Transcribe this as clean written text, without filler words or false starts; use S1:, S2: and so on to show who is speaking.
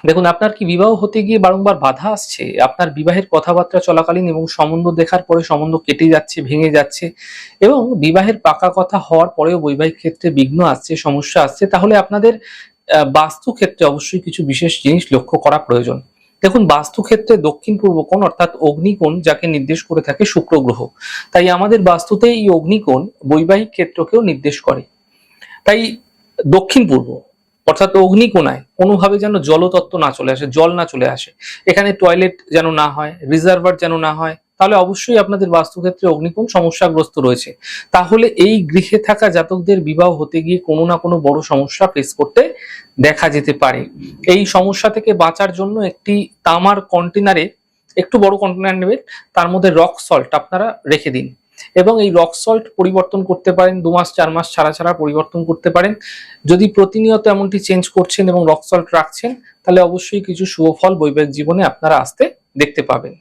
S1: দেখুন, আপনার কি বিবাহ হতে গিয়ে বারংবার বাধা আসছে? আপনার বিবাহের কথাবার্তা চলাকালীন এবং সম্বন্ধ দেখার পরে সম্বন্ধ কেটে যাচ্ছে, ভেঙে যাচ্ছে এবং বিবাহের পাকা কথা হওয়ার পরেও বৈবাহিক ক্ষেত্রে বিঘ্ন আসছে, সমস্যা আসছে, তাহলে আপনাদের বাস্তু ক্ষেত্রে অবশ্যই কিছু বিশেষ জিনিস লক্ষ্য করা প্রয়োজন। দেখুন, বাস্তু ক্ষেত্রে দক্ষিণ পূর্ব কোণ অর্থাৎ অগ্নিকোণ যাকে নির্দেশ করে থাকে শুক্র গ্রহ। তাই আমাদের বাস্তুতে এই অগ্নিকোণ বৈবাহিক ক্ষেত্রকেও নির্দেশ করে। তাই দক্ষিণ পূর্ব অর্থাৎ অগ্নিকোণায় কোনোভাবে যেন জলতত্ত্ব না চলে আসে, জল না চলে আসে, এখানে টয়লেট যেন না হয়, রিজার্ভার যেন না হয়, তাহলে অবশ্যই আপনাদের বাস্তুক্ষেত্রে অগ্নিকোণ সমস্যাগ্রস্ত রয়েছে। তাহলে এই গৃহে থাকা জাতকদের বিবাহ হতে গিয়ে কোনো না কোনো বড় সমস্যা ফেস করতে দেখা যেতে পারে। এই সমস্যা থেকে বাঁচার জন্য একটি তামার কন্টেনারে, একটু বড় কন্টেনার নেবেন, তার মধ্যে রক সল্ট আপনারা রেখে দিন এবং এই রক সল্ট পরিবর্তন করতে পারেন, 2 মাস 4 মাস ছাড়া ছাড়া পরিবর্তন করতে পারেন। যদি প্রতিনিয়ত এমনটি চেঞ্জ করছেন এবং রক সল্ট রাখছেন, তাহলে অবশ্যই কিছু শুভ ফল বৈবাহিক জীবনে আপনারা আসতে দেখতে পাবেন।